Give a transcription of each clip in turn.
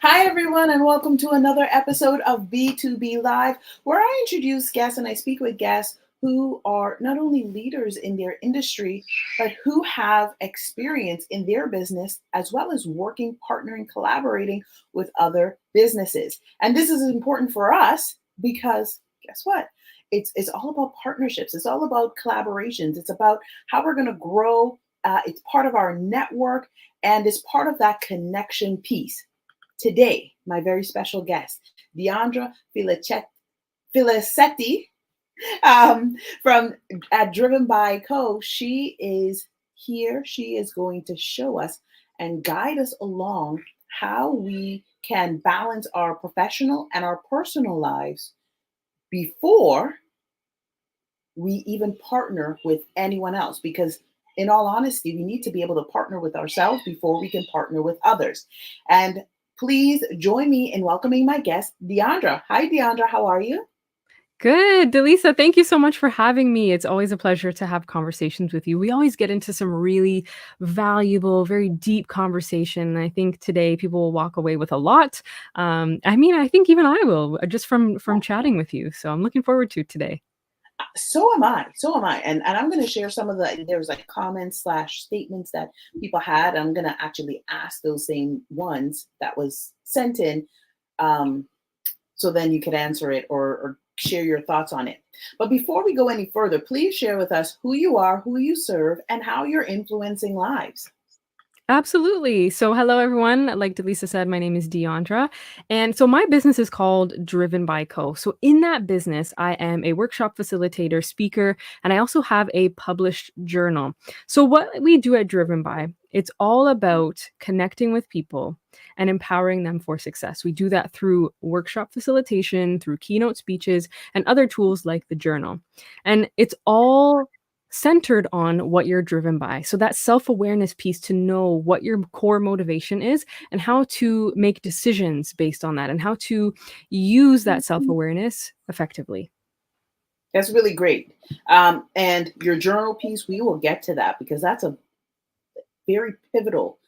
Hi, everyone, and welcome to another episode of B2B Live, where I introduce guests and I speak with guests who are not only leaders in their industry, but who have experience in their business as well as working, partnering, collaborating with other businesses. And this is important for us because guess what? It's all about partnerships. It's all about collaborations. It's about how we're going to grow. It's part of our network and it's part of that connection piece. Today, my very special guest, Diondra Filicetti, from Driven by Co. She is here. She is going to show us and guide us along how we can balance our professional and our personal lives before we even partner with anyone else. Because, in all honesty, we need to be able to partner with ourselves before we can partner with others. And please join me in welcoming my guest, Diondra. Hi, Diondra. How are you? Good, Delisa. Thank you so much for having me. It's always a pleasure to have conversations with you. We always get into some really valuable, very deep conversation. I think today people will walk away with a lot. I think even I will just from chatting with you. So I'm looking forward to today. So am I. So am I. And I'm going to share some of there was like comments slash statements that people had. I'm going to actually ask those same ones that was sent in. Um, so then you could answer it or share your thoughts on it. But before we go any further, please share with us who you are, who you serve, and how you're influencing lives. Absolutely. So, hello, everyone. Like Delisa said, my name is Diondra. And so, my business is called Driven by Co. So, in that business, I am a workshop facilitator, speaker, and I also have a published journal. So, what we do at Driven by, it's all about connecting with people and empowering them for success. We do that through workshop facilitation, through keynote speeches, and other tools like the journal. And it's all centered on what you're driven by. So that self-awareness piece to know what your core motivation is and how to make decisions based on that and how to use that self-awareness effectively. That's really great. And your journal piece, we will get to that because that's a very pivotal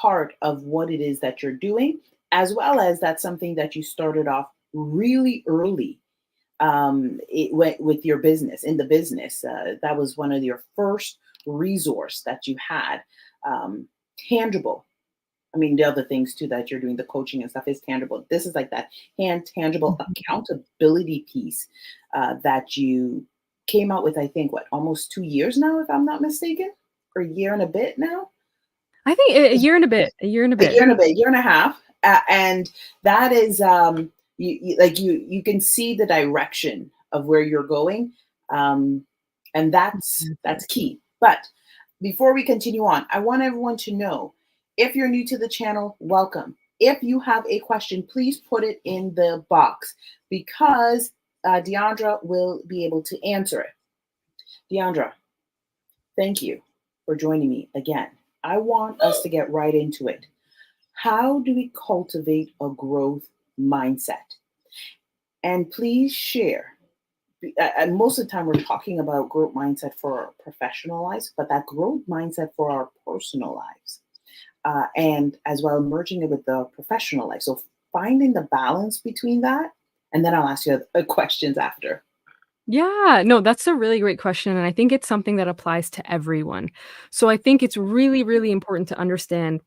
part of what it is that you're doing, as well as that's something that you started off really early with your business in the business. That was one of your first resource that you had, tangible. I mean, the other things too that you're doing, the coaching and stuff is tangible. This is like that hand tangible accountability piece that you came out with, I think, what, almost 2 years now, if I'm not mistaken, or a year and a bit now? I think a year and a bit, a year and a A year bit. and a bit, year and a half, and that is you can see the direction of where you're going, um, and that's key. But before we continue on, I want everyone to know if you're new to the channel, welcome. If you have a question, please put it in the box because Deandra will be able to answer it. Deandra, thank you for joining me again. I want us to get right into it. How do we cultivate a growth mindset? And please share. And most of the time, we're talking about growth mindset for our professional lives, but that growth mindset for our personal lives, and as well merging it with the professional life. So finding the balance between that, and then I'll ask you questions after. Yeah, no, that's a really great question. And I think it's something that applies to everyone. So I think it's really, really important to understand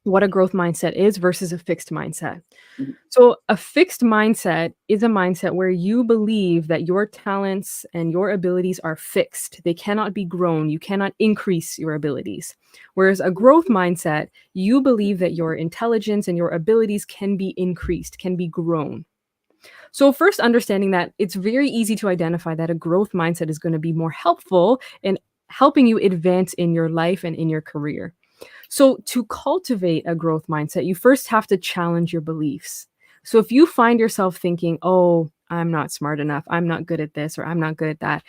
what a growth mindset is versus a fixed mindset. Mhm. So, a fixed mindset is a mindset where you believe that your talents and your abilities are fixed. They cannot be grown. You cannot increase your abilities. Whereas a growth mindset, you believe that your intelligence and your abilities can be increased, can be grown. So, first, understanding that it's very easy to identify that a growth mindset is going to be more helpful in helping you advance in your life and in your career. So, to cultivate a growth mindset, you first have to challenge your beliefs. So, if you find yourself thinking, oh, I'm not smart enough, I'm not good at this, or I'm not good at that,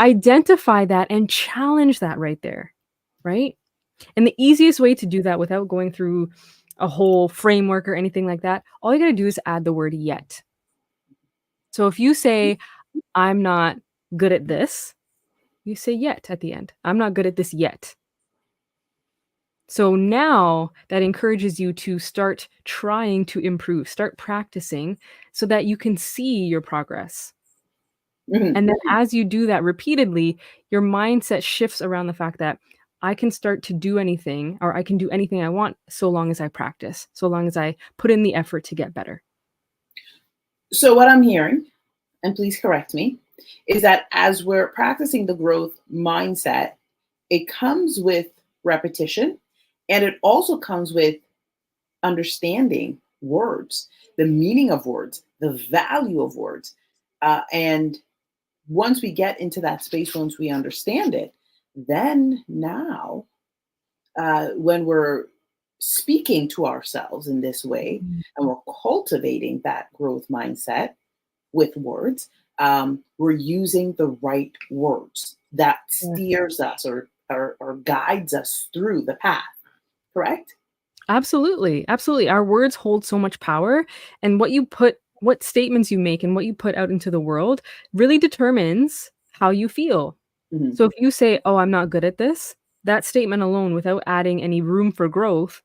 identify that and challenge that right there, right? And the easiest way to do that without going through a whole framework or anything like that, all you got to do is add the word yet. So, if you say, I'm not good at this, you say yet at the end. I'm not good at this yet. So now that encourages you to start trying to improve, start practicing so that you can see your progress. Mhm. And then as you do that repeatedly, your mindset shifts around the fact that I can start to do anything or I can do anything I want so long as I practice, so long as I put in the effort to get better. So, what I'm hearing, and please correct me, is that as we're practicing the growth mindset, it comes with repetition and it also comes with understanding words, the meaning of words, the value of words. And once we get into that space, once we understand it, then now, when we're speaking to ourselves in this way Mhm. and we're cultivating that growth mindset with words, we're using the right words that Yeah. steers us or guides us through the path, correct? Absolutely, absolutely. Our words hold so much power, and what statements you make and what you put out into the world really determines how you feel. Mhm, So if you say, "Oh, I'm not good at this," that statement alone without adding any room for growth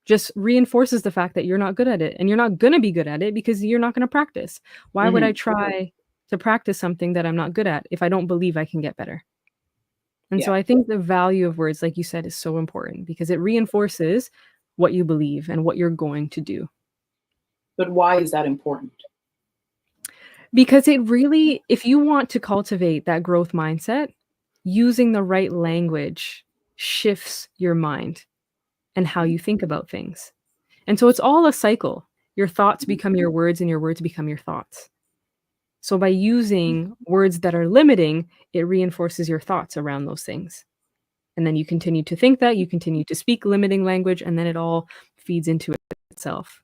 just reinforces the fact that you're not good at it, and you're not gonna be good at it because you're not gonna practice. Why would I mhm. try to practice something that I'm not good at if I don't believe I can get better? And so Yeah. I think the value of words, like you said, is so important because it reinforces what you believe and what you're going to do. But why is that important? Because it really if you want to cultivate that growth mindset, using the right language shifts your mind and how you think about things. And so it's all a cycle. Your thoughts Mhm, become your words and your words become your thoughts. So by using words that are limiting, it reinforces your thoughts around those things. And then you continue to think that, you continue to speak limiting language, and then it all feeds into itself.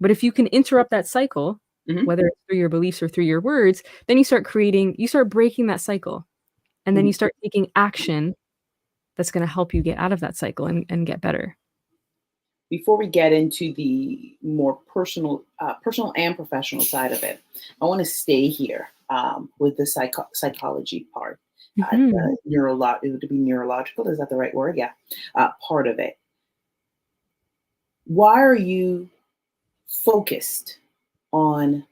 But if you can interrupt that cycle, mhm, whether it's through your beliefs or through your words, then you start breaking that cycle. And then you mhm. start taking action that's going to help you get out of that cycle and get better. Before we get into the more personal and professional side of it, I want to stay here with the psychology part, Mhm. the it would be neurological. Is that the right word? Yeah, part of it. Why are you focused on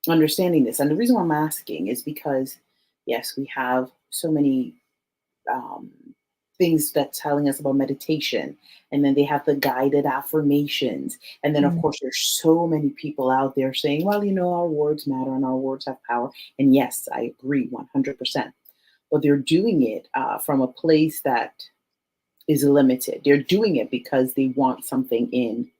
understanding this? And the reason why I'm asking is because, yes, we have so many um, things that's telling us about meditation. And then they have the guided affirmations. And then, of Mm. course, there's so many people out there saying, well, our words matter and our words have power. And yes, I agree 100%. But they're doing it from a place that is limited. They're doing it because they want something in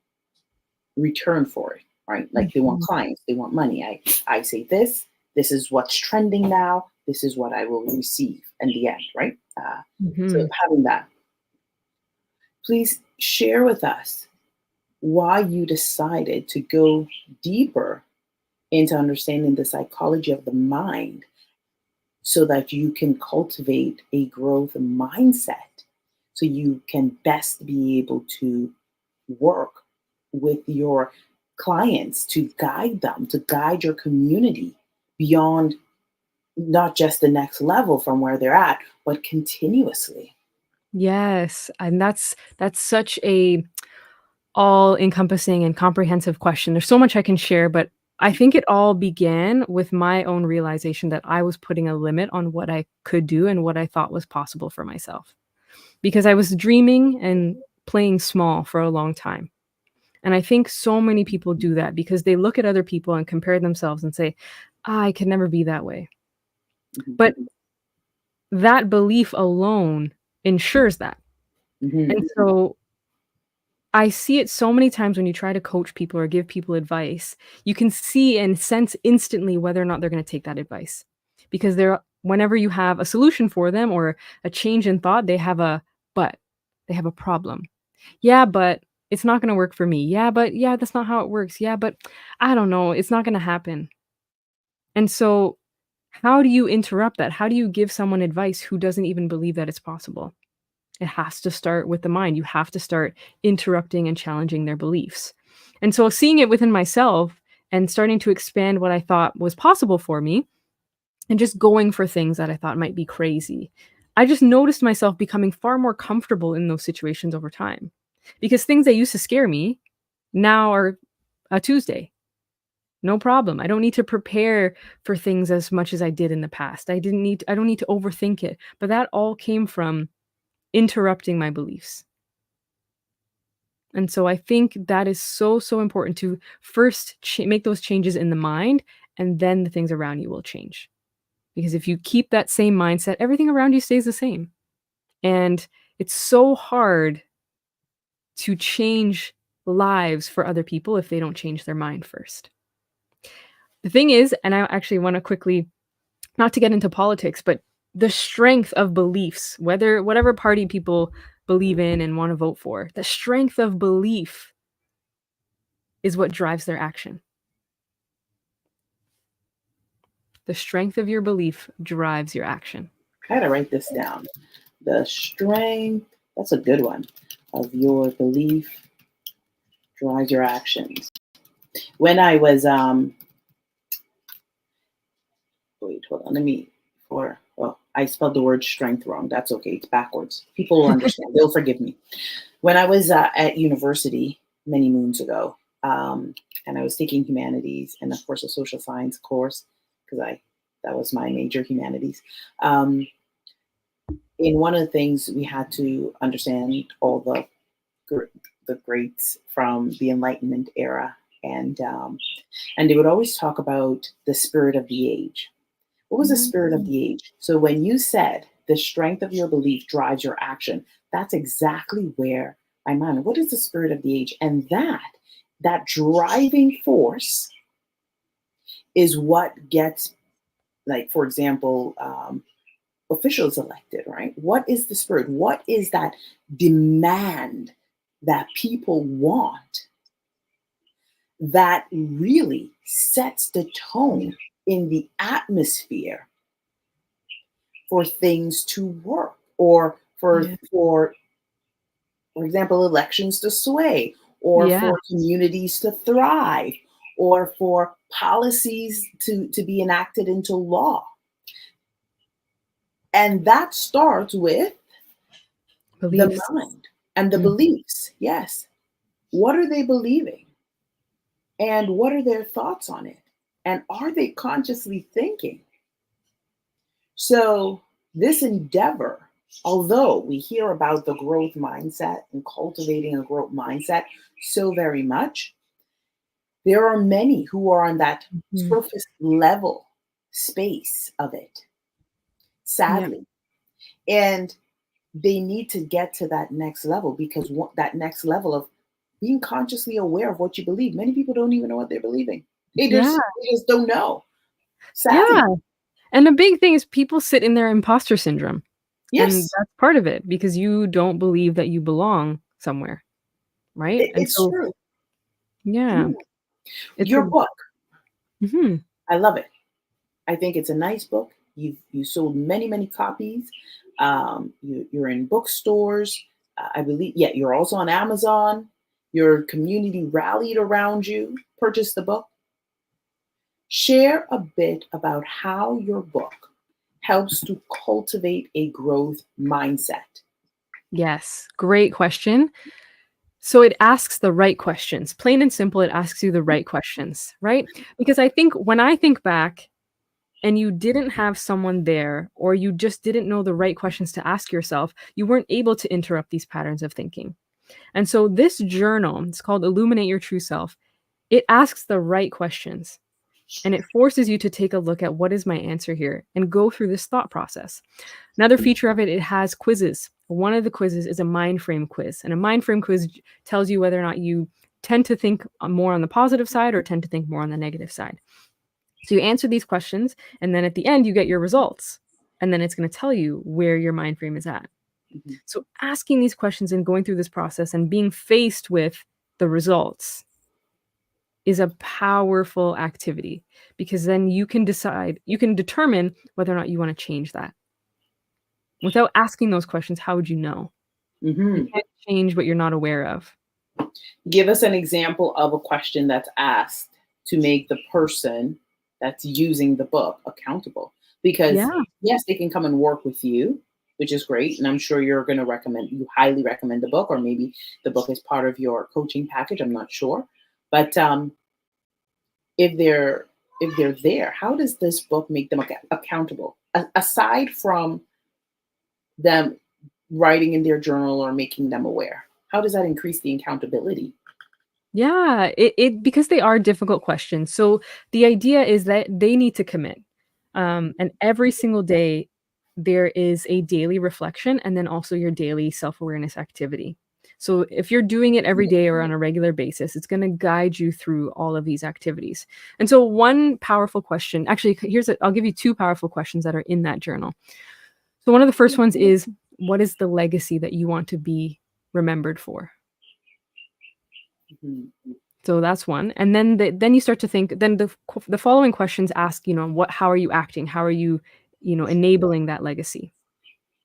return for it, right? Like they want Mhm. clients, they want money. I say this is what's trending now, this is what I will receive in the end, right? So Mhm. having that, please share with us why you decided to go deeper into understanding the psychology of the mind so that you can cultivate a growth mindset so you can best be able to work with your clients to guide them, to guide your community beyond not just the next level from where they're at, but continuously. Yes, and that's such a all-encompassing and comprehensive question. There's so much I can share, but I think it all began with my own realization that I was putting a limit on what I could do and what I thought was possible for myself. Because I was dreaming and playing small for a long time. And I think so many people do that because they look at other people and compare themselves and say, I could never be that way. Mhm, But that belief alone ensures that. And mhm, so I see it so many times when you try to coach people or give people advice, you can see and sense instantly whether or not they're gonna take that advice. Because whenever you have a solution for them or a change in thought, they have a "but." They have a problem. "Yeah, but it's not gonna work for me. Yeah, but yeah, that's not how it works. Yeah, but I don't know, it's not gonna happen." And so, how do you interrupt that? How do you give someone advice who doesn't even believe that it's possible? It has to start with the mind. You have to start interrupting and challenging their beliefs. And so seeing it within myself and starting to expand what I thought was possible for me and just going for things that I thought might be crazy. I just noticed myself becoming far more comfortable in those situations over time. because things that used to scare me now are a Tuesday. No problem. I don't need to prepare for things as much as I did in the past. I don't need to overthink it. But that all came from interrupting my beliefs. And so I think that is so, so important to first make those changes in the mind, and then the things around you will change. Because if you keep that same mindset, everything around you stays the same. And it's so hard to change lives for other people if they don't change their mind first. The thing is, and I actually want to quickly, not to get into politics, but the strength of beliefs, whatever party people believe in and want to vote for, the strength of belief is what drives their action. The strength of your belief drives your action. I gotta write this down. The strength, that's a good one, of your belief drives your actions. When I was wait, hold on, let me I spelled the word strength wrong. That's okay. It's backwards. People will understand. They'll forgive me. When I was at university many moons ago, and I was taking humanities and of course a social science course because that was my major, humanities. In one of the things we had to understand all the greats from the Enlightenment era, and they would always talk about the spirit of the age. What was the spirit of the age? So when you said the strength of your belief drives your action, that's exactly where I'm on. What is the spirit of the age? And that driving force is what gets, like, for example, officials elected, right? What is the spirit? What is that demand that people want that really sets the tone in the atmosphere for things to work, or for example, elections to sway, or Yeah. for communities to thrive, or for policies to be enacted into law? And that starts with the Beliefs. mind and the beliefs. Yes. What are they believing? And what are their thoughts on it? And are they consciously thinking? So, this endeavor, although we hear about the growth mindset and cultivating a growth mindset so very much, there are many who are on that surface level space of it, Yeah. sadly. And they need to get to that next level, because that next level of being consciously aware of what you believe. Many people don't even know what they're believing. Yeah. They just don't know. Yeah. Sadly. And the big thing is people sit in their imposter syndrome. And Yes, that's part of it because you don't believe that you belong somewhere, right? And it's so, true. yeah, Mm. it's Your a book, mhm. I love it. I think it's a nice book. You sold many copies. You're in bookstores. I believe. Yeah, you're also on Amazon. Your community rallied around you. Purchased the book. Share a bit about how your book helps to cultivate a growth mindset. Yes, great question. So it asks the right questions. Plain and simple, it asks you the right questions, right? Because I think when I think back and you didn't have someone there, or you just didn't know the right questions to ask yourself, you weren't able to interrupt these patterns of thinking. And so this journal, it's called Illuminate Your True Self. It asks the right questions and it forces you to take a look at what is my answer here and go through this thought process. Another feature of it, it has quizzes. One of the quizzes is a mind frame quiz, and a mind frame quiz tells you whether or not you tend to think more on the positive side or tend to think more on the negative side. So you answer these questions, and then at the end, you get your results. And then it's going to tell you where your mind frame is at. Mhm. So asking these questions and going through this process and being faced with the results is a powerful activity, because then you can determine whether or not you want to change that. Without asking those questions, how would you know? You Mhm. can't change what you're not aware of. Give us an example of a question that's asked to make the person that's using the book accountable. Yeah. Because yes, they can come and work with you, which is great. And I'm sure you highly recommend the book, or maybe the book is part of your coaching package. I'm not sure. But if they're there, how does this book make them accountable? Aside from them writing in their journal or making them aware, how does that increase the accountability? Yeah, it because they are difficult questions. So the idea is that they need to commit. And every single day there is a daily reflection and then also your daily self-awareness activity. So if you're doing it every day or on a regular basis, it's going to guide you through all of these activities. And so one powerful question, actually I'll give you two powerful questions that are in that journal. So one of the first ones is, what is the legacy that you want to be remembered for? Mhm. So that's one, and then you start to think. Then the following questions ask, how are you acting? How are you, enabling that legacy?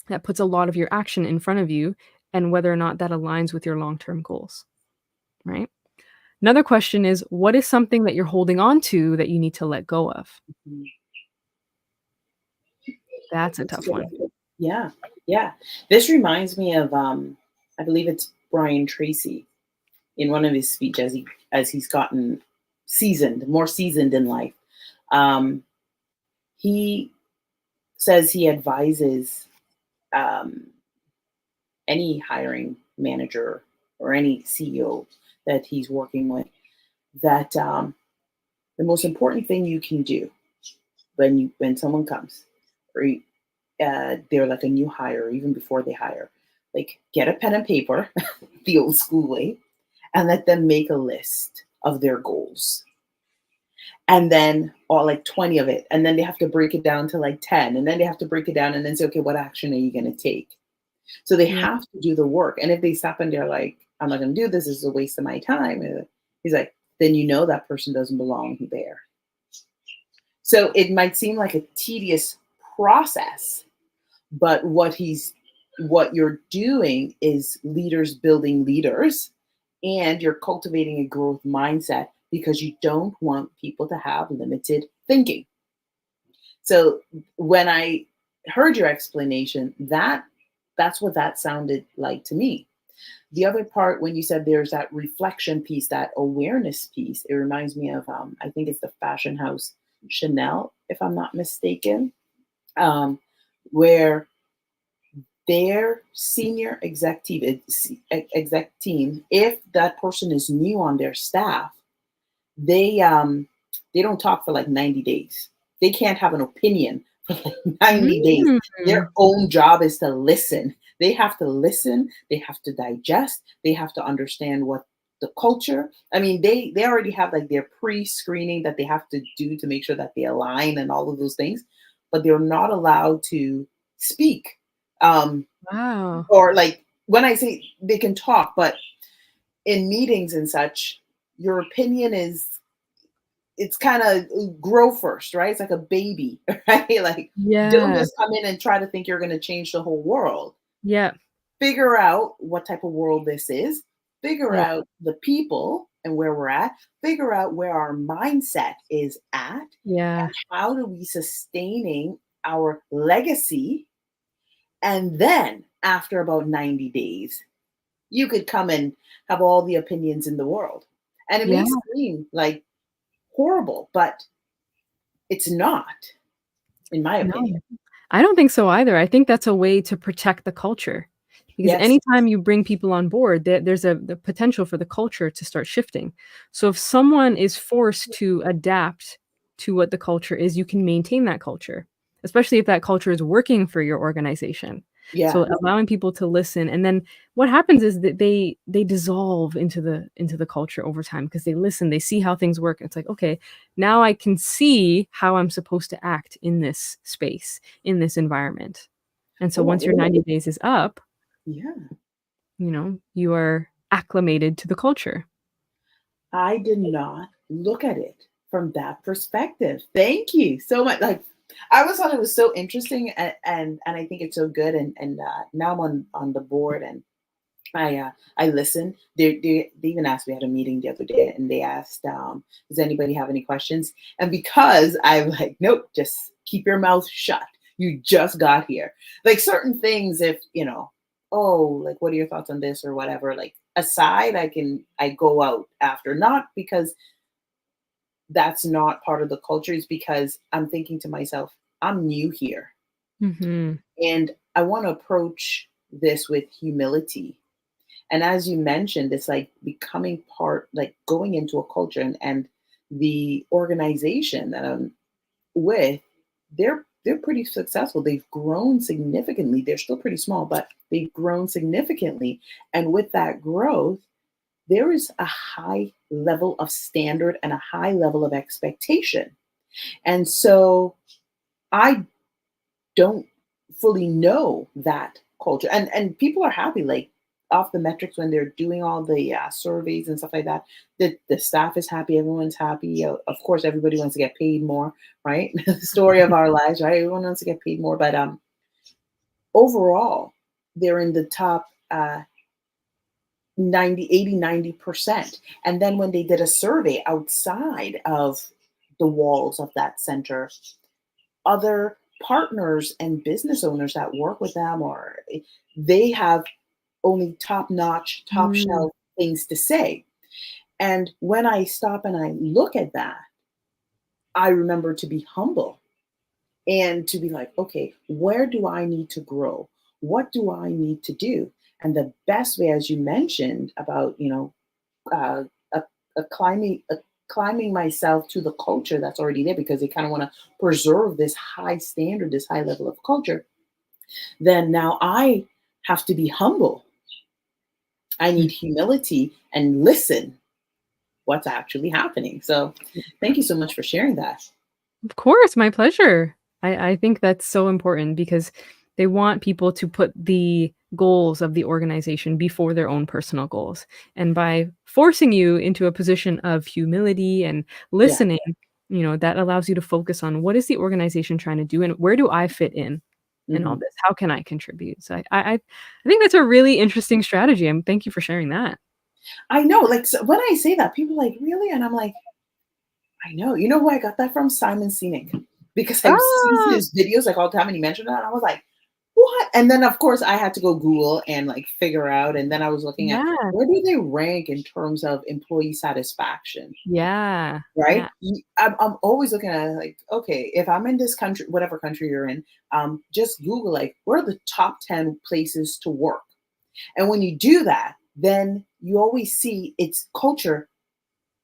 That puts a lot of your action in front of you, and whether or not that aligns with your long term goals, right? Another question is, what is something that you're holding on to that you need to let go of? Mhm. That's a That's a tough good one. one. Yeah, yeah. This reminds me of I believe it's Brian Tracy in one of his speeches as he's gotten more seasoned in life. Um, he says he advises um, any hiring manager or any CEO that he's working with that the most important thing you can do when someone comes, or they're like a new hire, or even before they hire, like get a pen and paper, the old school way, and let them make a list of their goals. And then, or like 20 of it. And then they have to break it down to like 10. And then they have to break it down and then say, okay, what action are you going to take? So they Yeah. have to do the work. And if they stop and they're like, I'm not going to do this, this is a waste of my time. He's like, then you know that person doesn't belong there. So it might seem like a tedious process, but what you're doing is leaders building leaders, and you're cultivating a growth mindset because you don't want people to have limited thinking. So when I heard your explanation, that's what that sounded like to me. The other part, when you said there's that reflection piece, that awareness piece, it reminds me of I think it's the fashion house Chanel, if I'm not mistaken, um, where their senior exec team, if that person is new on their staff, they don't talk for like 90 days. They can't have an opinion for like 90 days. Mm. Their own job is to listen. They have to listen, they have to digest, they have to understand what the culture. I mean, they already have like their pre-screening that they have to do to make sure that they align and all of those things, but they're not allowed to speak. Um, Wow. or like when I say they can talk, but in meetings and such, your opinion is it's kind of grow first, right? It's like a baby, right? Like don't Yeah. just come in and try to think you're going to change the whole world. Yeah. Figure out what type of world this is. Figure Yeah. out the people and where we're at. Figure out where our mindset is at, Yeah. and how do we sustaining our legacy. And then after about 90 days, you could come and have all the opinions in the world. And it may Yeah. seem like horrible, but it's not, in my No. opinion. I don't think so either. I think that's a way to protect the culture. Because Yes. anytime you bring people on board, there's the potential for the culture to start shifting. So if someone is forced to adapt to what the culture is, you can maintain that culture, especially if that culture is working for your organization. So Yeah. allowing people to listen, and then what happens is that they dissolve into the culture over time because they listen, they see how things work. It's like, okay, now I can see how I'm supposed to act in this space, in this environment. And so once Oh, your 90 days is up, yeah. you are acclimated to the culture. I did not look at it from that perspective. Thank you so much. Like, I always thought it was so interesting, and I think it's so good. And now I'm on the board, and I listen. They even asked, we had a meeting the other day, and they asked, does anybody have any questions? And because I'm like, nope, just keep your mouth shut. You just got here. Like certain things, if oh, like what are your thoughts on this or whatever, like aside, I go out after, not because that's not part of the culture, is because I'm thinking to myself, I'm new here Mhm. and I want to approach this with humility. And as you mentioned, it's like becoming part, like going into a culture, and the organization that I'm with, they're pretty successful. They've grown significantly. They're still pretty small, but they've grown significantly. And with that growth, there is a high level of standard and a high level of expectation. And so I don't fully know that culture. And people are happy, like off the metrics when they're doing all the surveys and stuff like that. The staff is happy, everyone's happy. Of course, everybody wants to get paid more, right? The story of our lives, right? Everyone wants to get paid more, but overall, they're in the top 90, 80, 90%. And then when they did a survey outside of the walls of that center, other partners and business owners that work with them, or they have only top notch, top Mm. shelf things to say. And when I stop and I look at that, I remember to be humble and to be like, okay, where do I need to grow? What do I need to do? And the best way, as you mentioned about, uh, a, climbing myself to the culture that's already there, because they kind of want to preserve this high standard, this high level of culture, then now I have to be humble. I Mm. need humility and listen what's actually happening. So thank you so much for sharing that. Of course, my pleasure. I think that's so important because they want people to put the goals of the organization before their own personal goals. And by forcing you into a position of humility and Yeah. listening, that allows you to focus on what is the organization trying to do and where do I fit in all Hmm. this? How can I contribute? So I think that's a really interesting strategy. And thank you for sharing that. I know, like, so when I say that, people are like, really? And I'm like, I know. You know who I got that from? Simon Sinek. Because I've seen Ah, his videos like all the time and he mentioned that. And I was like, what? And then of course I had to go Google and like figure out. And then I was looking at yeah, where do they rank in terms of employee satisfaction, yeah, right? yeah. I'm always looking at it like, okay, if I'm in this country, whatever country you're in, just Google like where are the top 10 places to work. And when you do that, then you always see its culture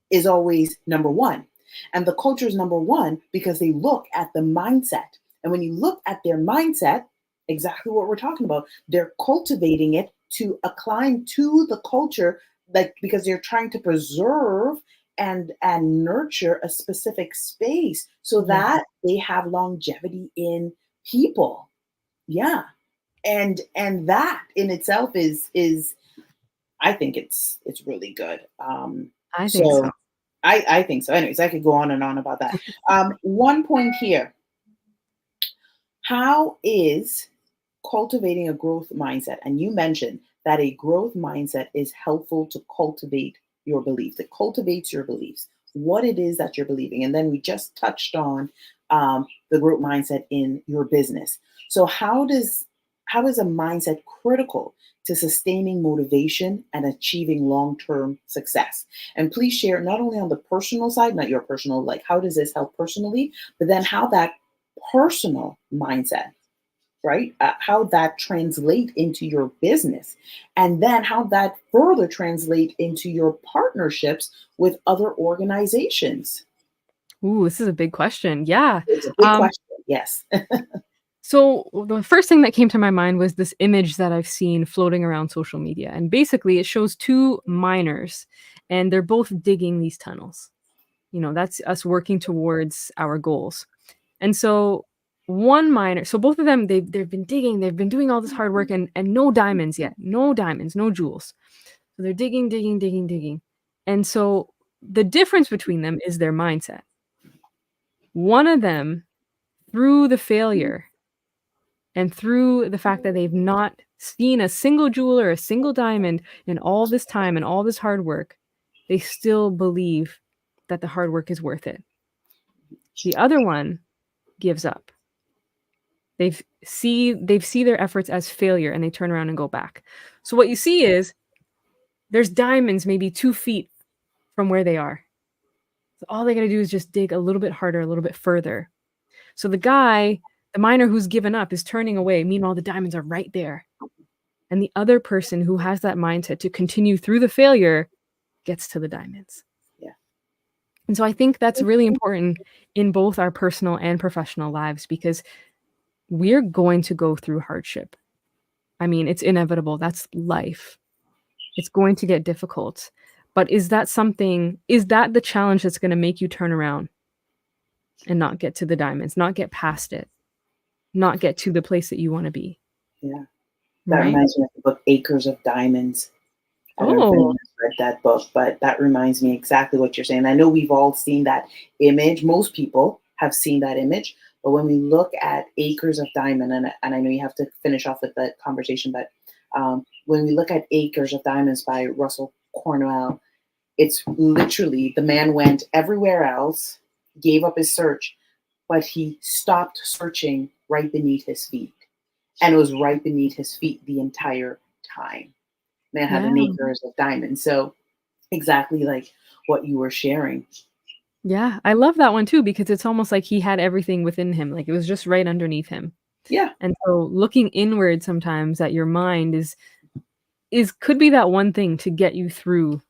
is always number one. And the culture is number one because they look at the mindset. And when you look at their mindset, exactly what we're talking about, they're cultivating it to acclimate to the culture, like because they're trying to preserve and nurture a specific space so Yeah, that they have longevity in people. Yeah. And that in itself is I think it's really good. I think so. So I think so. Anyways, I could go on and on about that. One point here. How is cultivating a growth mindset? And you mentioned that a growth mindset is helpful to cultivate your beliefs. It cultivates your beliefs, what it is that you're believing. And then we just touched on the growth mindset in your business. So how is a mindset critical to sustaining motivation and achieving long-term success? And please share not only on the personal side, not your personal, like how does this help personally, but then how that personal mindset, right? How that translate into your business, and then how that further translate into your partnerships with other organizations. Ooh, this is a big question. Yeah. It's a big Um, question. Yes. so the first thing that came to my mind was this image that I've seen floating around social media. And basically it shows two miners and they're both digging these tunnels. That's us working towards our goals. And so one miner, so both of them, they've been digging, they've been doing all this hard work and no diamonds yet. No diamonds, no jewels. So they're digging, digging, digging, digging. And so the difference between them is their mindset. One of them, through the failure and through the fact that they've not seen a single jewel or a single diamond in all this time and all this hard work, they still believe that the hard work is worth it. The other one gives up. They see their efforts as failure and they turn around and go back. So what you see is there's diamonds maybe 2 feet from where they are. So all they gotta do is just dig a little bit harder, a little bit further. So the miner who's given up is turning away, meanwhile the diamonds are right there. And the other person who has that mindset to continue through the failure gets to the diamonds. Yeah. And so I think that's really important in both our personal and professional lives because we're going to go through hardship. I mean, it's inevitable. That's life. It's going to get difficult. But is that the challenge that's going to make you turn around and not get to the diamonds, not get past it, not get to the place that you want to be? Yeah. That Right? reminds me of the book Acres of Diamonds. I don't know if Oh, anyone has read that book, but that reminds me exactly what you're saying. I know we've all seen that image. Most people have seen that image. But when we look at Acres of Diamond, and I know you have to finish off with the conversation, but when we look at Acres of Diamonds by Russell Cornwell, it's literally the man went everywhere else, gave up his search, but he stopped searching right beneath his feet. And it was right beneath his feet the entire time. Man had an yeah. acres of diamonds. So exactly like what you were sharing. Yeah. I love that one too because it's almost like he had everything within him. Like it was just right underneath him. Yeah. And so looking inward sometimes at your mind is could be that one thing to get you through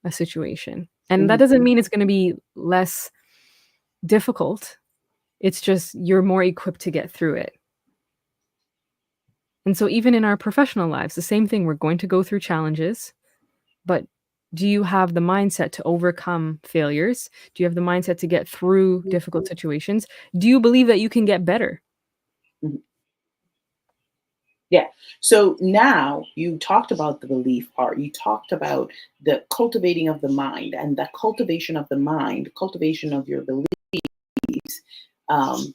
a situation. And that Mhm. doesn't mean it's gonna be less difficult. It's just you're more equipped to get through it. And so even in our professional lives, the same thing, we're going to go through challenges, but do you have the mindset to overcome failures? Do you have the mindset to get through difficult situations? Do you believe that you can get better? Mhm. Yeah. So now you talked about the belief part. You talked about the cultivating of the mind and the cultivation of the mind, cultivation of your beliefs um,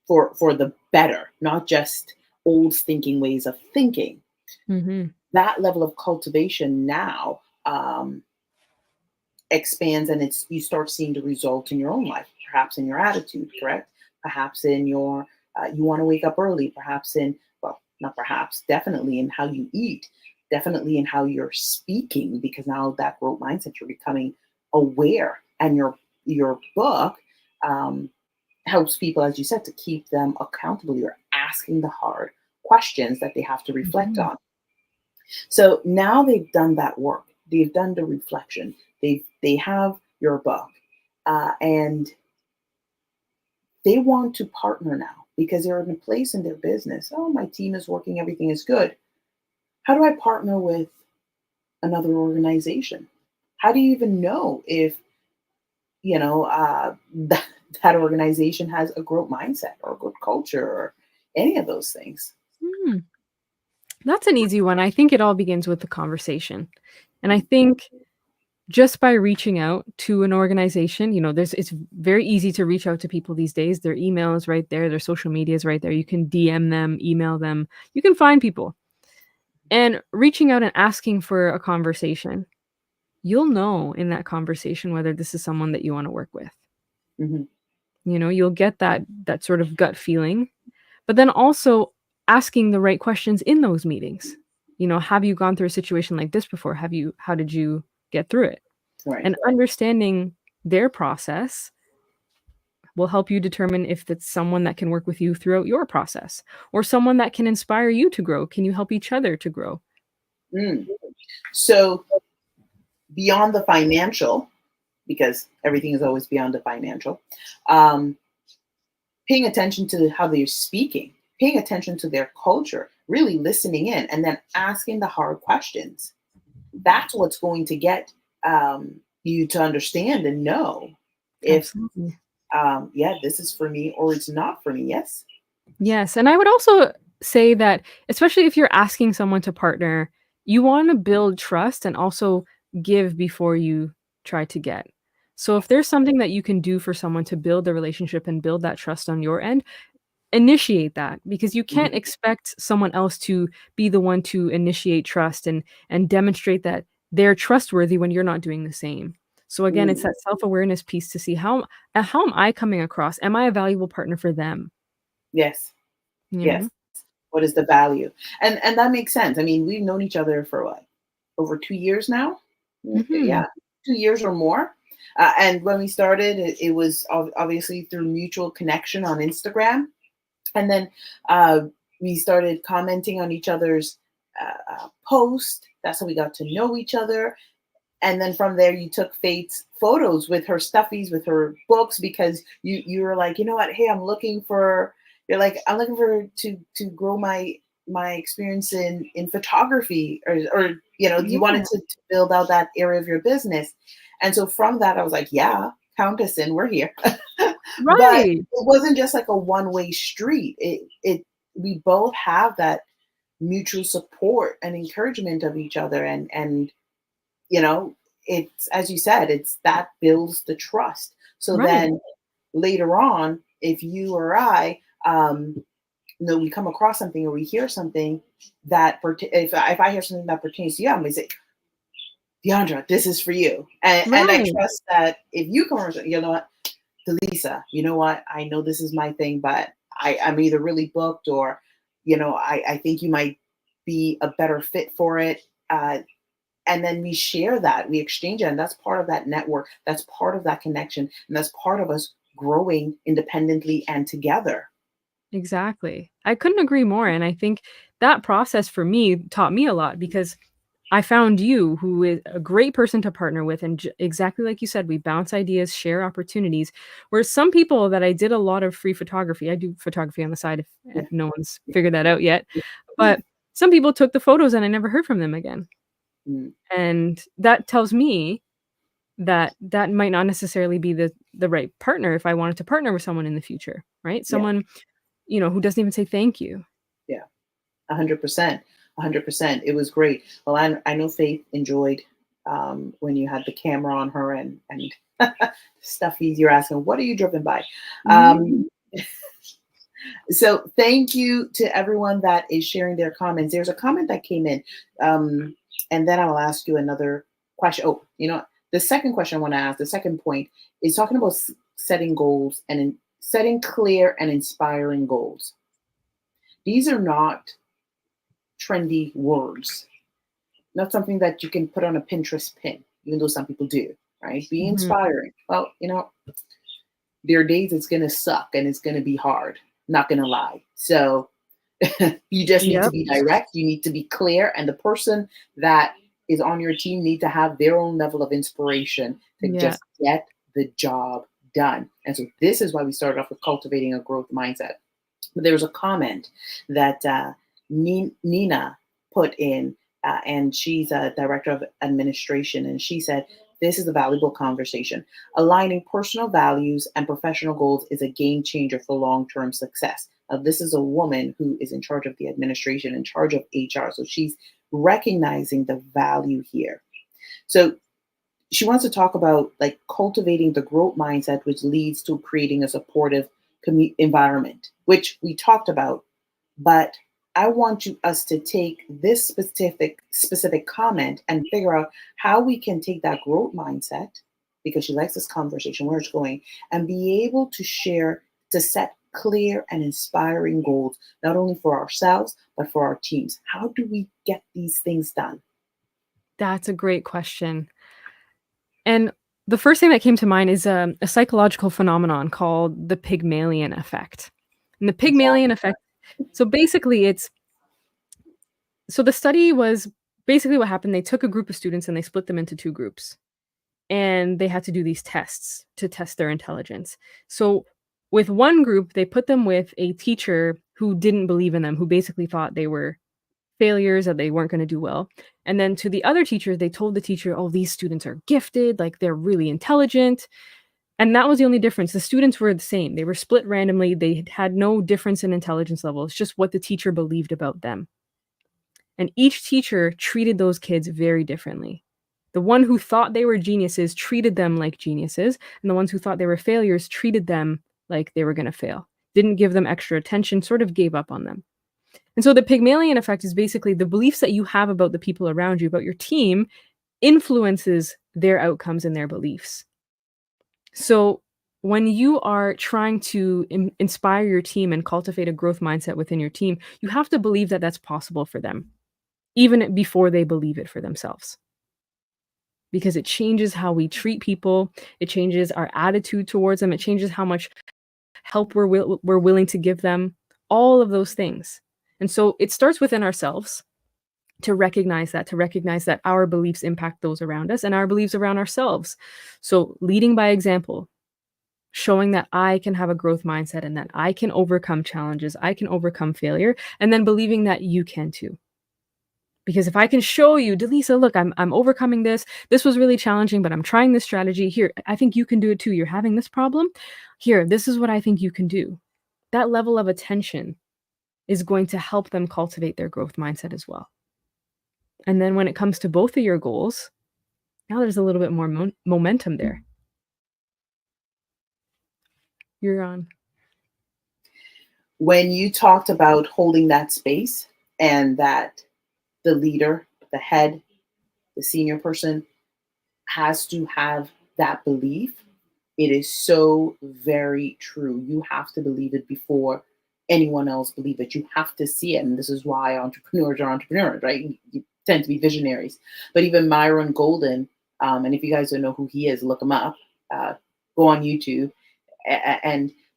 for the better, not just old thinking ways of thinking. Mhm. That level of cultivation now expands and it's you start seeing the result in your own life, perhaps in your attitude, correct? Perhaps in your you want to wake up early, perhaps in well, not perhaps, definitely in how you eat, definitely in how you're speaking, because now that growth mindset, you're becoming aware, and your book um, helps people, as you said, to keep them accountable. You're asking the hard questions that they have to reflect Mhm. on. So now they've done that work. They've done the reflection. They have your book, and they want to partner now because they're in a place in their business. Oh, my team is working. Everything is good. How do I partner with another organization? How do you even know if that organization has a growth mindset or a good culture or any of those things? Mm. That's an easy one. I think it all begins with the conversation. And I think just by reaching out to an organization, it's very easy to reach out to people these days. Their email is right there, their social media is right there. You can DM them, email them. You can find people. And reaching out and asking for a conversation, you'll know in that conversation whether this is someone that you want to work with. Hmm. You'll get that sort of gut feeling, but then also asking the right questions in those meetings. Have you gone through a situation like this before? How did you get through it? Right. And understanding their process will help you determine if it's someone that can work with you throughout your process or someone that can inspire you to grow. Can you help each other to grow? Mm. So beyond the financial, because everything is always beyond the financial, um, paying attention to how they're speaking, paying attention to their culture, really listening in, and then asking the hard questions. That's what's going to get you to understand and know if, Absolutely. yeah, this is for me or it's not for me. Yes. Yes, and I would also say that, especially if you're asking someone to partner, you wanna build trust and also give before you try to get. So if there's something that you can do for someone to build the relationship and build that trust on your end, initiate that because you can't Mhm. expect someone else to be the one to initiate trust and demonstrate that they're trustworthy when you're not doing the same. So again, it's Mm. that self-awareness piece to see how am I coming across? Am I a valuable partner for them? Yes. you Yes. know? What is the value? And that makes sense. I mean, we've known each other for what? Over 2 years now? Mhm. Yeah, 2 years or more. And when we started, it was obviously through mutual connection on Instagram. And then uh, we started commenting on each other's posts. That's how we got to know each other. And then from there, you took Faith's photos with her stuffies, with her books, because you were like, you know what? Hey, I'm looking for. You're like, I'm looking for to grow my experience in photography, or you wanted Yeah. to build out that area of your business. And so from that, I was like, yeah, count us in. We're here. But Right. it wasn't just like a one-way street. It we both have that mutual support and encouragement of each other, and you know it's, as you said, it's that builds the trust. So Right. then later on, if you or I we come across something, or we hear something that if I hear something that pertains to you, I'm gonna say, Diondra, this is for you. And I Right. trust that if you come across, you know what, Delisa, you know what, I know this is my thing, but I'm either really booked, or I think you might be a better fit for it. And then we share that, we exchange it, and that's part of that network, that's part of that connection, and that's part of us growing independently and together. Exactly. I couldn't agree more, and I think that process for me taught me a lot because I found you, who is a great person to partner with, and exactly like you said, we bounce ideas, share opportunities. Whereas some people that I did a lot of free photography, I do photography on the side if Yeah. no one's figured that out yet. Yeah. But some people took the photos and I never heard from them again. Mm, And that tells me that that might not necessarily be the right partner if I wanted to partner with someone in the future, right? yeah. Someone, who doesn't even say thank you. Yeah. 100%. 100%. It was great. Well, I know Faith enjoyed when you had the camera on her, and stuff you're asking, what are you driven by? Mhm. Um, so thank you to everyone that is sharing their comments. There's a comment that came in, and then I will ask you another question. Oh, the second question I want to ask, the second point, is talking about setting goals and setting clear and inspiring goals. These are not trendy words, not something that you can put on a Pinterest pin, even though some people do, right? Be Mhm. inspiring. Well, there are days it's going to suck and it's going to be hard, not going to lie. So you just need to Yep. be direct, you need to be clear, and the person that is on your team need to have their own level of inspiration to Yeah. just get the job done. And so this is why we started off with cultivating a growth mindset. But there was a comment that Nina put in, and she's a director of administration, and she said, this is a valuable conversation. Aligning personal values and professional goals is a game changer for long term success. Now, this is a woman who is in charge of the administration, in charge of HR. So she's recognizing the value here. So she wants to talk about like cultivating the growth mindset, which leads to creating a supportive environment, which we talked about. But I want us to take this specific comment and figure out how we can take that growth mindset, because she likes this conversation, where it's going, and be able to share, to set clear and inspiring goals, not only for ourselves but for our teams. How do we get these things done? That's a great question. And the first thing that came to mind is a psychological phenomenon called the Pygmalion effect. And the What's that? Pygmalion effect, so basically the study was basically what happened. They took a group of students and they split them into two groups. And they had to do these tests to test their intelligence. So with one group, they put them with a teacher who didn't believe in them, who basically thought they were failures, that they weren't going to do well. And then to the other teachers, they told the teacher, "Oh, these students are gifted, like they're really intelligent." And that was the only difference. The students were the same. They were split randomly. They had no difference in intelligence level. It's just what the teacher believed about them. And each teacher treated those kids very differently. The one who thought they were geniuses treated them like geniuses, and the ones who thought they were failures treated them like they were going to fail. Didn't give them extra attention, sort of gave up on them. And so the Pygmalion effect is basically the beliefs that you have about the people around you, about your team, influences their outcomes and their beliefs. So when you are trying to inspire your team and cultivate a growth mindset within your team, you have to believe that that's possible for them, even before they believe it for themselves. Because it changes how we treat people, it changes our attitude towards them, it changes how much help we're willing to give them, all of those things. And so it starts within ourselves to recognize that our beliefs impact those around us and our beliefs around ourselves. So leading by example, showing that I can have a growth mindset and that I can overcome challenges, I can overcome failure, and then believing that you can too. Because if I can show you, Delisa, look, I'm overcoming this. This was really challenging, but I'm trying this strategy. Here, I think you can do it too. You're having this problem. Here, this is what I think you can do. That level of attention is going to help them cultivate their growth mindset as well. And then when it comes to both of your goals, now there's a little bit more momentum there. You're on. When you talked about holding that space and that the leader, the head, the senior person has to have that belief, it is so very true. You have to believe it before anyone else believe it. You have to see it. And this is why entrepreneurs are entrepreneurs, right? You tend to be visionaries. But even Myron Golden, and if you guys don't know who he is, look him up. Go on YouTube.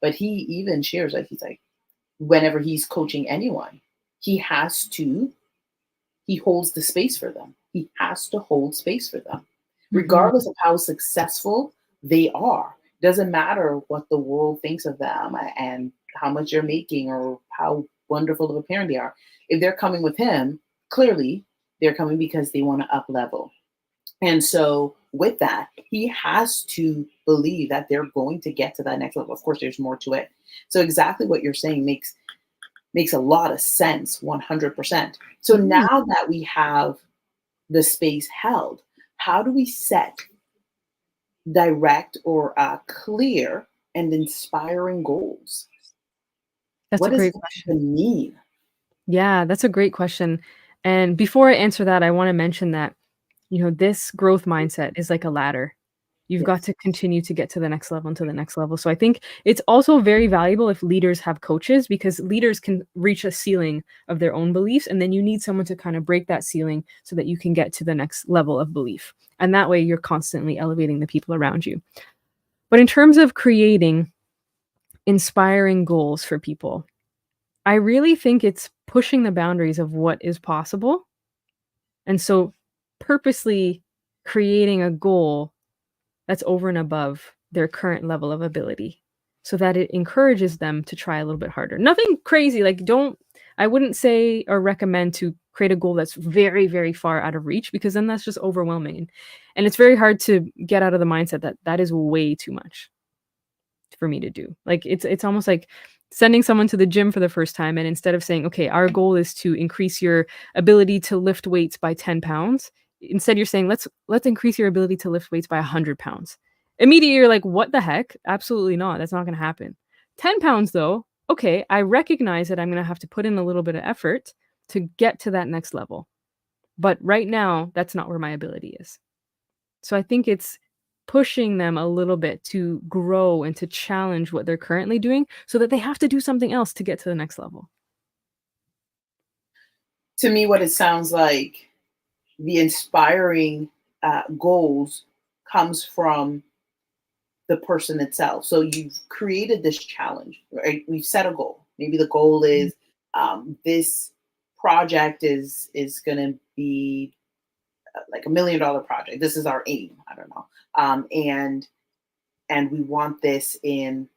But he even shares, like, he's like, whenever he's coaching anyone, he holds the space for them. He has to hold space for them, regardless of how successful they are. Doesn't matter what the world thinks of them and how much they're making or how wonderful of a parent they are. If they're coming with him, clearly they're coming because they want to up level. And so with that, he has to believe that they're going to get to that next level. Of course, there's more to it. So exactly what you're saying makes a lot of sense, 100%. So now that we have the space held, how do we set direct or clear and inspiring goals? That's What a does great it question. even mean? Yeah, that's a great question. And before I answer that, I want to mention that, this growth mindset is like a ladder. You've got Yes. to continue to get to the next level and to the next level. So I think it's also very valuable if leaders have coaches because leaders can reach a ceiling of their own beliefs. And then you need someone to kind of break that ceiling so that you can get to the next level of belief. And that way you're constantly elevating the people around you. But in terms of creating inspiring goals for people, I really think it's pushing the boundaries of what is possible. And so purposely creating a goal that's over and above their current level of ability so that it encourages them to try a little bit harder. Nothing crazy, like I wouldn't say or recommend to create a goal that's very, very far out of reach because then that's just overwhelming. And it's very hard to get out of the mindset that that is way too much for me to do. Like it's almost like sending someone to the gym for the first time and instead of saying, "Okay, our goal is to increase your ability to lift weights by 10 pounds." Instead you're saying, "Let's increase your ability to lift weights by 100 pounds." Immediately you're like, "What the heck? Absolutely not. That's not going to happen." 10 pounds though, okay, I recognize that I'm going to have to put in a little bit of effort to get to that next level. But right now, that's not where my ability is. So I think it's pushing them a little bit to grow and to challenge what they're currently doing so that they have to do something else to get to the next level. To me, what it sounds like, the inspiring goals comes from the person itself. So you've created this challenge, right? We've set a goal. Maybe the goal is this project is going to be like $1 million project. This is our aim. I don't know, and we want this in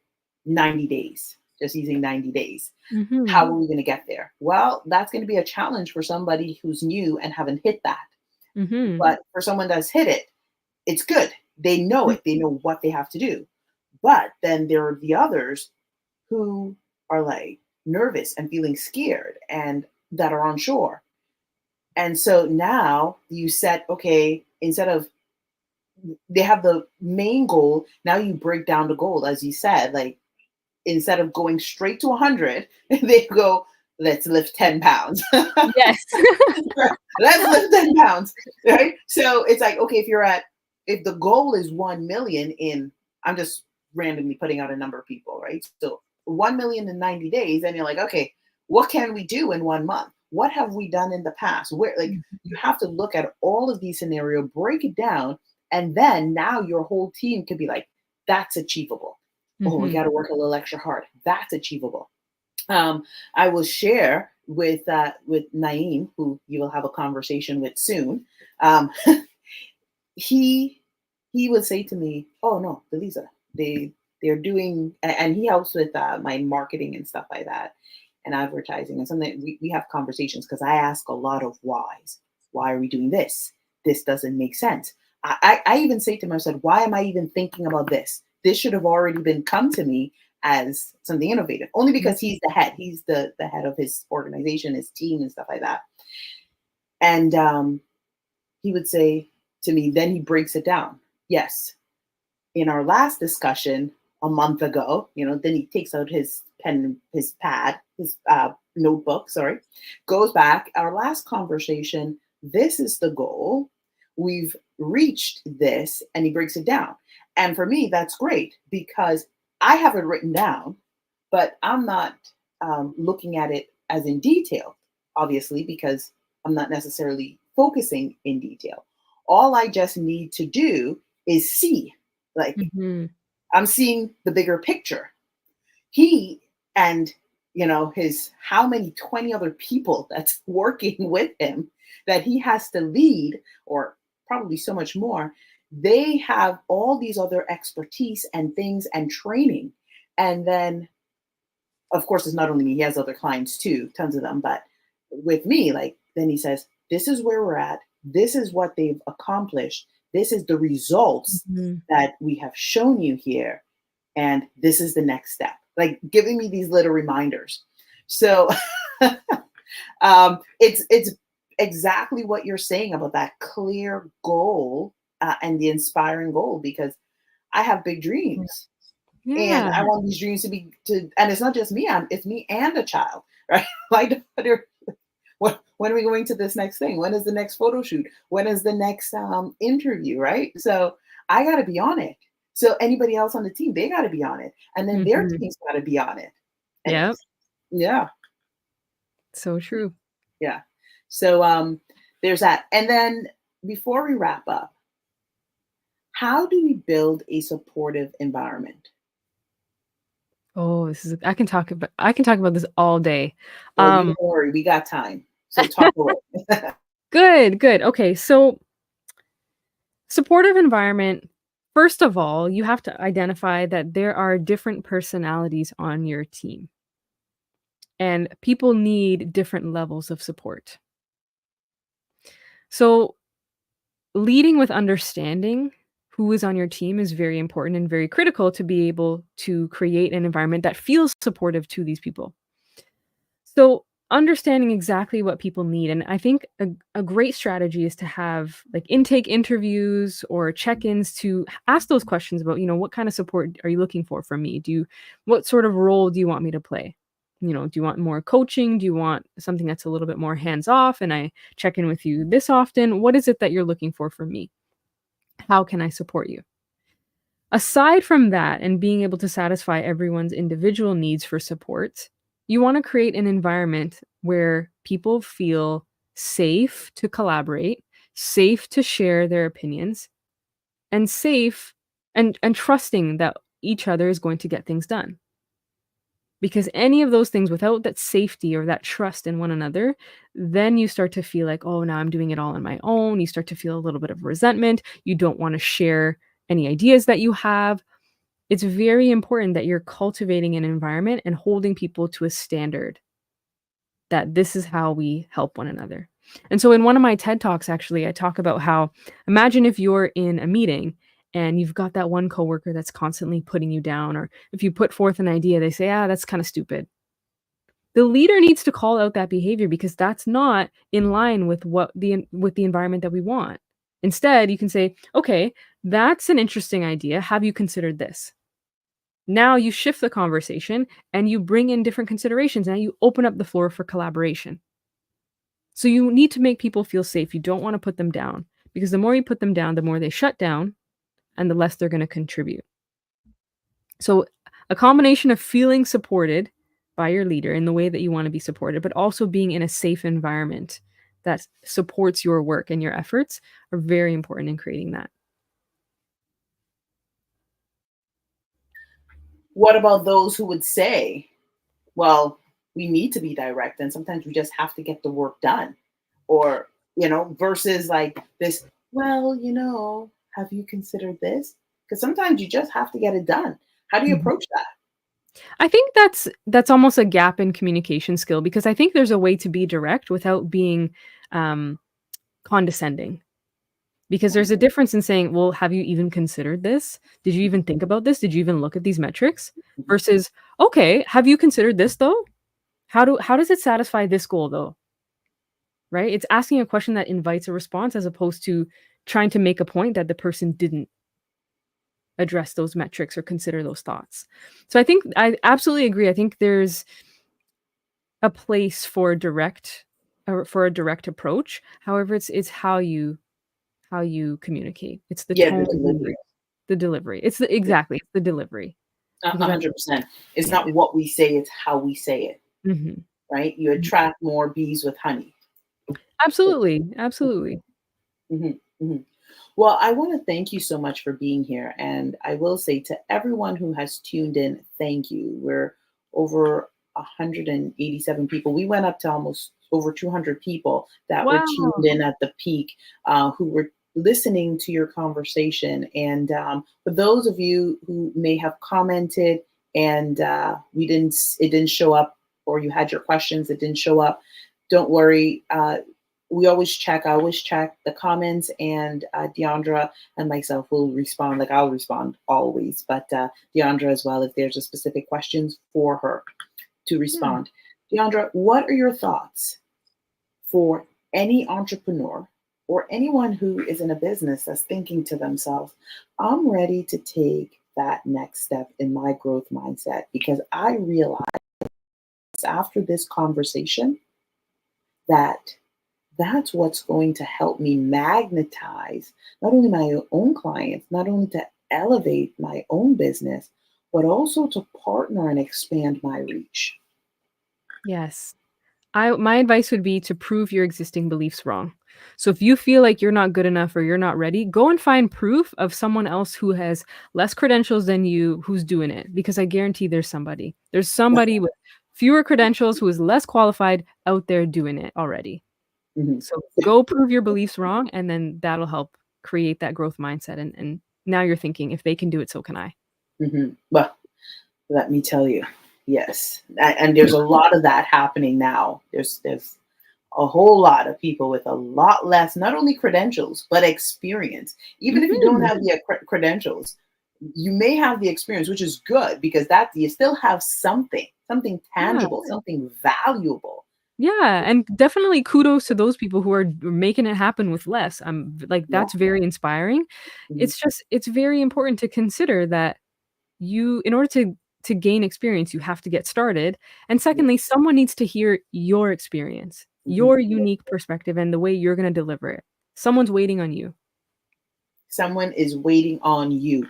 90 days. Just using 90 days. Mhm. How are we going to get there? Well, that's going to be a challenge for somebody who's new and haven't hit that. Mhm. But for someone that's hit it, it's good. They know Mm. it. They know what they have to do. But then there are the others who are like nervous and feeling scared and that are unsure. And so now you set, okay, instead of they have the main goal, now you break down the goal, as you said, like instead of going straight to 100, they go, let's lift 10 pounds. Yes. Let's lift 10 pounds. Right. So it's like, okay, if the goal is 1 million in, I'm just randomly putting out a number of people, right? So 1 million in 90 days, and you're like, okay, what can we do in 1 month? What have we done in the past? Where, like, you have to look at all of these scenarios, break it down, and then now your whole team could be like, that's achievable. Oh, we Mhm. got to work a little extra hard. That's achievable. Um, I will share with Naeem, who you will have a conversation with soon. Um, he he would say to me, "Oh no, Delisa, they're doing," and he helps with my marketing and stuff like that, and advertising and something. We have conversations because I ask a lot of whys. Why are we doing this? This doesn't make sense. I even say to myself, why am I even thinking about this? This should have already been come to me as something innovative. Only Mhm. because he's the head. He's the head of his organization, his team, and stuff like that. And he would say to me, then he breaks it down. Yes, in our last discussion a month ago, then he takes out his pen, his pad, his notebook, sorry, goes back. Our last conversation, this is the goal. We've reached this, and he breaks it down. And for me, that's great because I have it written down, but I'm not looking at it as in detail, obviously, because I'm not necessarily focusing in detail. All I just need to do is see, like, Mhm. I'm seeing the bigger picture. He and his how many 20 other people that's working with him that he has to lead, or probably so much more, they have all these other expertise and things and training. And then of course, it's not only me, he has other clients too, tons of them. But with me, like, then he says, this is where we're at. This is what they've accomplished. This is the results Mhm. that we have shown you here. And this is the next step. Like giving me these little reminders. So it's exactly what you're saying about that clear goal and the inspiring goal, because I have big dreams and Yeah. I want these dreams and it's not just me, it's me and a child, right? My daughter, when are we going to this next thing? When is the next photo shoot? When is the next interview, right? So I got to be on it. So anybody else on the team, they got to be on it. And then their Mhm. team's got to be on it. Yep. Anyways, yeah, So true. yeah. So there's that. And then before we wrap up, how do we build a supportive environment? Oh, I can talk about this all day. Well, you Um, don't worry, we got time. So talk away. Good, good. Okay, so supportive environment, first of all, you have to identify that there are different personalities on your team, and people need different levels of support. So, leading with understanding who is on your team is very important and very critical to be able to create an environment that feels supportive to these people. So, understanding exactly what people need, and I think a great strategy is to have like intake interviews or check-ins to ask those questions about, what kind of support are you looking for from me? What sort of role do you want me to play? Do you want more coaching? Do you want something that's a little bit more hands off and I check in with you this often? What is it that you're looking for from me? How can I support you? Aside from that and being able to satisfy everyone's individual needs for support, you want to create an environment where people feel safe to collaborate, safe to share their opinions, and safe and trusting that each other is going to get things done. Because any of those things without that safety or that trust in one another, then you start to feel like, oh, now I'm doing it all on my own. You start to feel a little bit of resentment. You don't want to share any ideas that you have. It's very important that you're cultivating an environment and holding people to a standard that this is how we help one another. And so in one of my TED Talks, actually, I talk about how imagine if you're in a meeting and you've got that one coworker that's constantly putting you down, or if you put forth an idea, they say, that's kind of stupid. The leader needs to call out that behavior because that's not in line with with the environment that we want. Instead, you can say, okay, that's an interesting idea. Have you considered this? Now you shift the conversation and you bring in different considerations. Now you open up the floor for collaboration. So you need to make people feel safe. You don't want to put them down because the more you put them down, the more they shut down and the less they're going to contribute. So a combination of feeling supported by your leader in the way that you want to be supported, but also being in a safe environment that supports your work and your efforts are very important in creating that. What about those who would say, well, we need to be direct and sometimes we just have to get the work done? Or, versus like this, well, have you considered this? Because sometimes you just have to get it done. How do you Mhm. approach that? I think that's almost a gap in communication skill because I think there's a way to be direct without being um, condescending. Because there's a difference in saying, "Well, have you even considered this? Did you even think about this? Did you even look at these metrics?" Mhm. Versus, "Okay, have you considered this though? How does it satisfy this goal though?" Right? It's asking a question that invites a response as opposed to trying to make a point that the person didn't address those metrics or consider those thoughts. So I think I absolutely agree. I think there's a place for a direct approach. However, it's how you communicate. It's the Yeah, tone the you delivery. use, the delivery. Yeah, It's the delivery a because I 100%. It's yeah. not what we say, it's how we say it, Mhm. right? You Mhm. attract more bees with honey. Absolutely, absolutely. Mhm, mhm. Well, I want to thank you so much for being here. And I will say to everyone who has tuned in, thank you. We're over 187 people. We went up to almost over 200 people that were tuned Wow. in at the peak, who were listening to your conversation. And for those of you who may have commented and it didn't show up, or you had your questions, it didn't show up, don't worry. I always check the comments, and Diondra and myself will respond. Like, I'll respond always, but Diondra as well, if there's a specific questions for her to Yeah. respond. Diondra, what are your thoughts for any entrepreneur or anyone who is in a business that's thinking to themselves, I'm ready to take that next step in my growth mindset, because I realize after this conversation that that's what's going to help me magnetize not only my own clients, not only to elevate my own business, but also to partner and expand my reach. Yes. I my advice would be to prove your existing beliefs wrong. So if you feel like you're not good enough or you're not ready, go and find proof of someone else who has less credentials than you who's doing it because I guarantee there's somebody. There's somebody with fewer credentials who is less qualified out there doing it already. Mhm, So go prove your beliefs wrong and then that'll help create that growth mindset and now you're thinking if they can do it so can I. mhm. Well, let me tell you, yes, and there's a lot of that happening now. There's a whole lot of people with a lot less, not only credentials, but experience. Even if you don't Mhm. have the credentials, you may have the experience, which is good because that you still have something Yeah. tangible, something valuable. Yeah, and definitely kudos to those people who are making it happen with less. Like, Yeah. that's very inspiring. Mhm. It's just it's very important to consider that you in order to gain experience, you have to get started, and Yeah. secondly, someone needs to hear your experience, Mhm. your unique perspective, and the way you're gonna deliver it. Someone's waiting on you. Someone is waiting on you.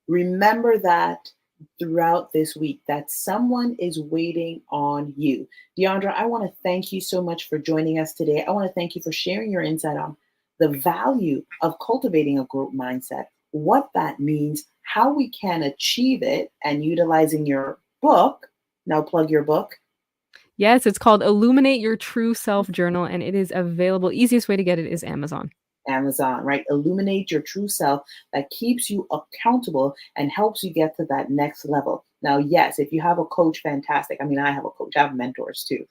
Remember that throughout this week, that someone is waiting on you. Deandra, I want to thank you so much for joining us today. I want to thank you for sharing your insight on the value of cultivating a growth mindset, what that means, how we can achieve it, and utilizing your book. Now, plug your book. Yes, it's called Illuminate Your True Self Journal, and it is available easiest way to get it is Amazon. Amazon, right? Illuminate your true self that keeps you accountable and helps you get to that next level. Now, yes, if you have a coach, fantastic. I mean, I have a coach, I have mentors too.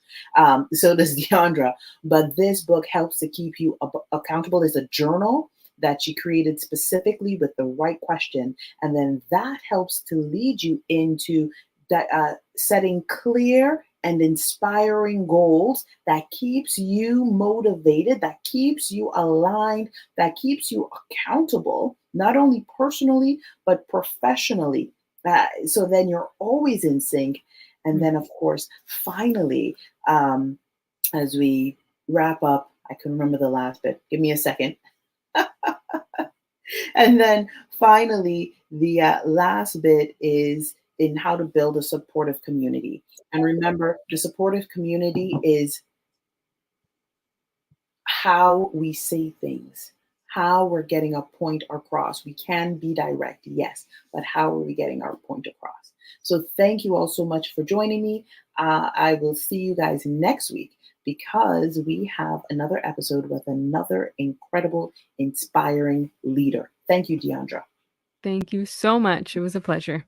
So does Deandra. But this book helps to keep you accountable. It's a journal that she created specifically with the right question. And then that helps to lead you into setting clear and inspiring goals that keeps you motivated, that keeps you aligned, that keeps you accountable, not only personally, but professionally. So then you're always in sync. And Mm. then, of course, finally, as we wrap up, I can remember the last bit. Give me a second. And then finally, The last bit is in how to build a supportive community. And remember, the supportive community is how we say things, how we're getting a point across. We can be direct, yes, but how are we getting our point across? So thank you all so much for joining me. I will see you guys next week because we have another episode with another incredible, inspiring leader. Thank you, Diondra. Thank you so much. It was a pleasure.